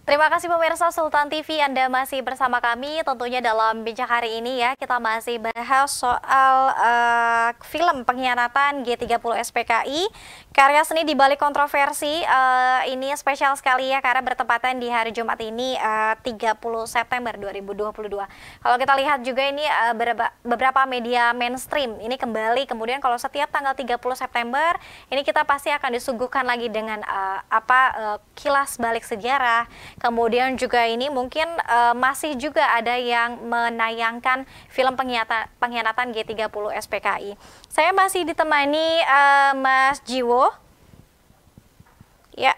Terima kasih pemirsa Sultan TV, Anda masih bersama kami tentunya dalam bincang hari ini ya. Kita masih bahas soal film pengkhianatan G30 SPKI, karya seni di balik kontroversi. Ini spesial sekali ya karena bertepatan di hari Jumat ini 30 September 2022. Kalau kita lihat juga ini beberapa media mainstream ini kembali, kemudian kalau setiap tanggal 30 September ini kita pasti akan disuguhkan lagi dengan kilas balik sejarah. Kemudian juga ini mungkin masih juga ada yang menayangkan film pengkhianatan G30 SPKI. Saya masih ditemani Mas Jiwo. Ya,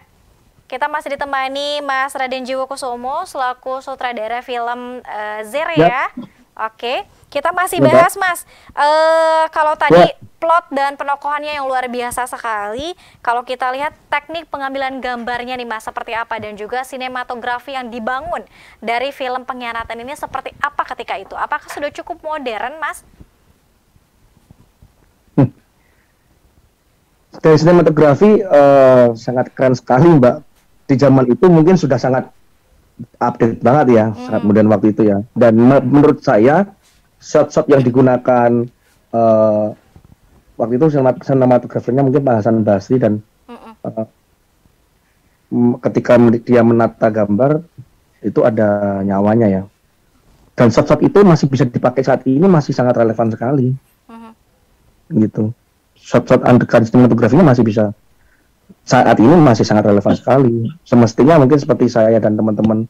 kita masih ditemani Mas Raden Jiwo Kusumo selaku sutradara film Zere ya. Oke, kita masih bahas Mas. Kalau tadi plot dan penokohannya yang luar biasa sekali. Kalau kita lihat teknik pengambilan gambarnya nih Mas seperti apa, dan juga sinematografi yang dibangun dari film pengkhianatan ini seperti apa ketika itu? Apakah sudah cukup modern Mas? Dari sinematografi sangat keren sekali Mbak. Di zaman itu mungkin sudah sangat update banget ya, sangat modern waktu itu ya. Dan menurut saya shot-shot yang digunakan waktu itu sinematografinya mungkin Pak Hasan Basri, dan ketika dia menata gambar itu ada nyawanya ya. Dan shot-shot itu masih bisa dipakai saat ini, masih sangat relevan sekali. Gitu. Shot-shot undercut sinematografinya masih bisa saat ini masih sangat relevan sekali. Semestinya mungkin seperti saya dan teman-teman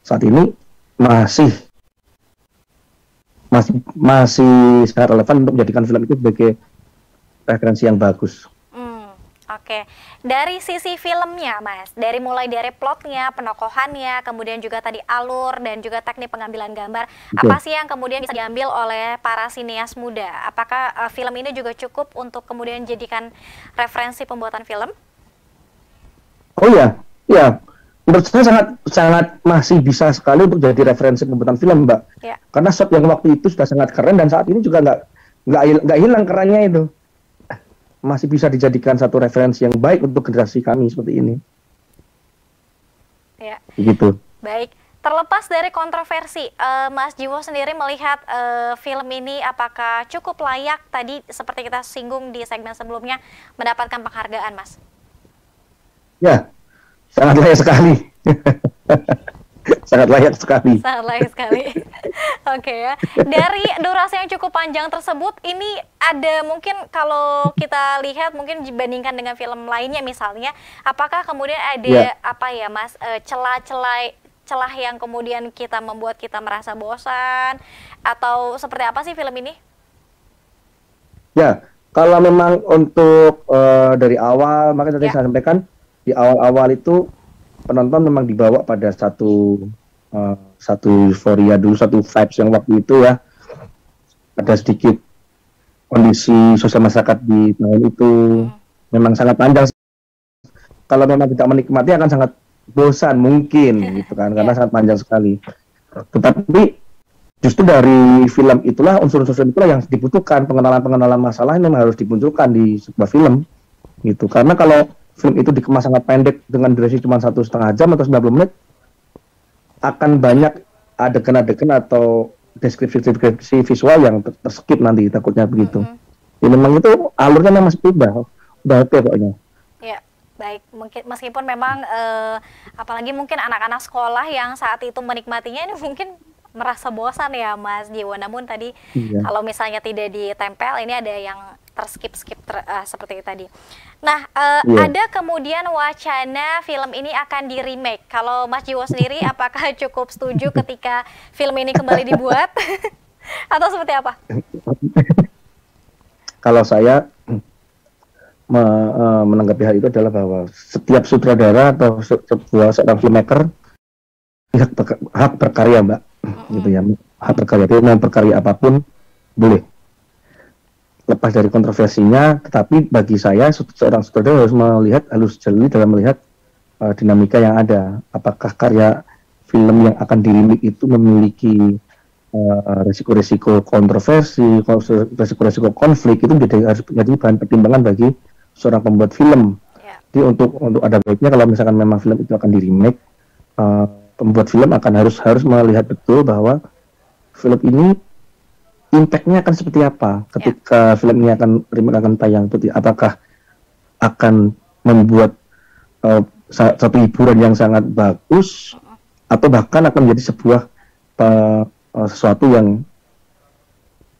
saat ini masih sangat relevan untuk menjadikan film itu sebagai referensi yang bagus. Oke, dari sisi filmnya Mas, mulai dari plotnya, penokohannya, kemudian juga tadi alur dan juga teknik pengambilan gambar, apa sih yang kemudian bisa diambil oleh para sineas muda? Apakah film ini juga cukup untuk kemudian jadikan referensi pembuatan film? Oh ya, menurut saya sangat masih bisa sekali untuk jadi referensi pembuatan film Mbak. Ya. Karena shot yang waktu itu sudah sangat keren, dan saat ini juga nggak hilang kerennya itu. Masih bisa dijadikan satu referensi yang baik untuk generasi kami seperti ini. Ya. Begitu. Baik, terlepas dari kontroversi, Mas Jiwo sendiri melihat film ini apakah cukup layak tadi seperti kita singgung di segmen sebelumnya mendapatkan penghargaan, Mas? Ya, sangat layak sekali. Sangat layak sekali. Sangat layak sekali. Oke ya. Dari durasi yang cukup panjang tersebut, ini ada mungkin kalau kita lihat mungkin dibandingkan dengan film lainnya misalnya, apakah kemudian ada Mas celah yang kemudian membuat kita merasa bosan, atau seperti apa sih film ini? Ya, kalau memang untuk dari awal, makanya tadi saya sampaikan di awal-awal itu penonton memang dibawa pada satu euforia dulu, satu vibes yang waktu itu ya. Ada sedikit kondisi sosial masyarakat di tahun itu memang sangat panjang. Kalau memang tidak menikmati akan sangat bosan mungkin gitu kan, karena sangat panjang sekali. Tetapi justru dari film itulah, unsur-unsur itulah yang dibutuhkan, pengenalan masalah yang harus dimunculkan di sebuah film gitu. Karena kalau film itu dikemas sangat pendek dengan durasi cuma 1,5 jam atau 90 menit, akan banyak adegan-adegan atau deskripsi visual yang terskip nanti, takutnya begitu. Ya, memang itu alurnya memang udah oke pokoknya. Ya, baik. Meskipun memang apalagi mungkin anak-anak sekolah yang saat itu menikmatinya ini mungkin merasa bosan ya Mas Jiwo. Namun tadi kalau misalnya tidak ditempel, ini ada yang terskip seperti tadi. Nah, ada kemudian wacana film ini akan di remake. Kalau Mas Jiwo sendiri, apakah cukup setuju ketika film ini kembali dibuat, atau seperti apa? Kalau saya menanggapi hal itu adalah bahwa setiap sutradara atau seorang filmmaker hak berkarya Mbak, gitu ya, hak berkarya. Dia mau berkarya apapun boleh, lepas dari kontroversinya. Tetapi bagi saya seorang sutradara harus jeli dalam melihat dinamika yang ada. Apakah karya film yang akan dirimik itu memiliki risiko-risiko kontroversi, risiko-risiko konflik, itu harus menjadi bahan pertimbangan bagi seorang pembuat film. Jadi untuk ada baiknya kalau misalkan memang film itu akan di remake, pembuat film akan harus melihat betul bahwa film ini impact-nya akan seperti apa ketika film ini akan tayang. Apakah akan membuat satu hiburan yang sangat bagus, atau bahkan akan menjadi sebuah sesuatu yang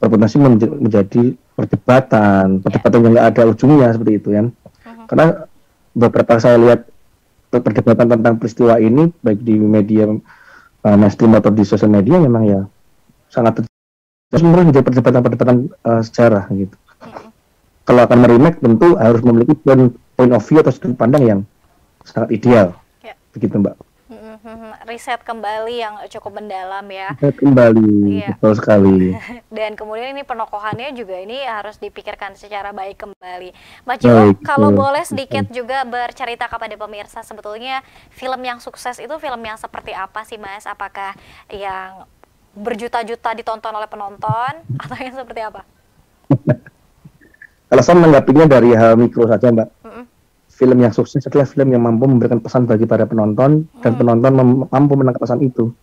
berpotensi menjadi perdebatan yang nggak ada ujungnya seperti itu kan. Karena beberapa saya lihat perdebatan tentang peristiwa ini baik di media mainstream atau di sosial media memang ya sangat sebenarnya menjadi perdebatan sejarah gitu. Kalau akan meremake tentu harus memiliki point of view atau sudut pandang yang sangat ideal, begitu Mbak. Riset kembali yang cukup mendalam ya. Riset kembali, betul sekali. Dan kemudian ini penokohannya juga ini harus dipikirkan secara baik kembali. Mas Jiwo, kalau boleh sedikit juga bercerita kepada pemirsa, sebetulnya film yang sukses itu film yang seperti apa sih Mas? Apakah yang berjuta-juta ditonton oleh penonton atau yang seperti apa? Kalau saya menanggapinya dari hal mikro saja Mbak. Film yang sukses adalah film yang mampu memberikan pesan bagi para penonton dan penonton mampu menangkap pesan itu,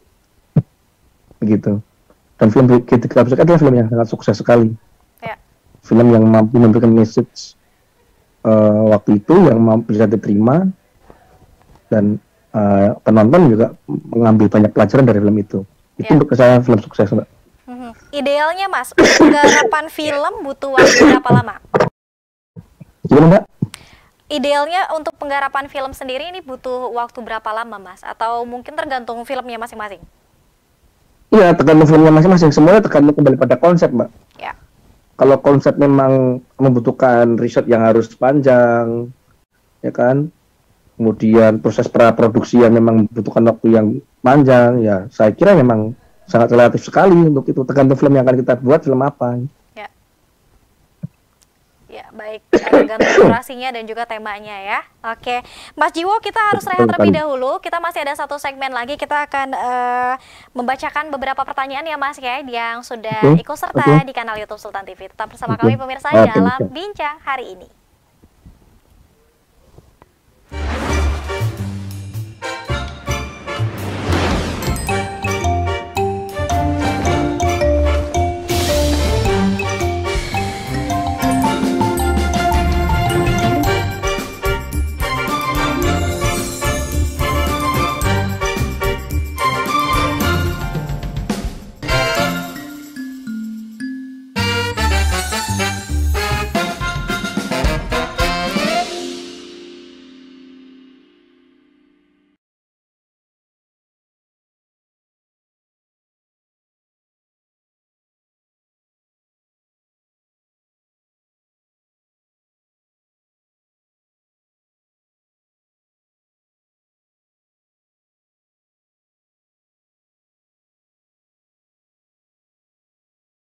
begitu. Dan film G30 adalah film yang sangat sukses sekali. Film yang mampu memberikan message waktu itu yang mampu bisa diterima dan penonton juga mengambil banyak pelajaran dari film itu. Itu untuk saya film sukses Mbak. Idealnya Mas, penggarapan film butuh waktu berapa lama? Gimana Mbak? Idealnya untuk penggarapan film sendiri ini butuh waktu berapa lama Mas? Atau mungkin tergantung filmnya masing-masing? Iya, tergantung filmnya masing-masing. Semuanya tergantung kembali pada konsep Mbak. Ya. Kalau konsep memang membutuhkan riset yang harus panjang, ya kan? Kemudian proses praproduksi yang memang membutuhkan waktu yang panjang, ya saya kira memang sangat relatif sekali untuk itu. Tergantung film yang akan kita buat, film apa. Ya, baik, tergantung durasinya dan juga temanya ya. Oke, Mas Jiwo, kita harus rehat terlebih dahulu. Kita masih ada satu segmen lagi. Kita akan membacakan beberapa pertanyaan ya Mas ya, yang sudah ikut serta di kanal YouTube Sultan TV. Tetap bersama kami pemirsa dalam Bincang Hari Ini.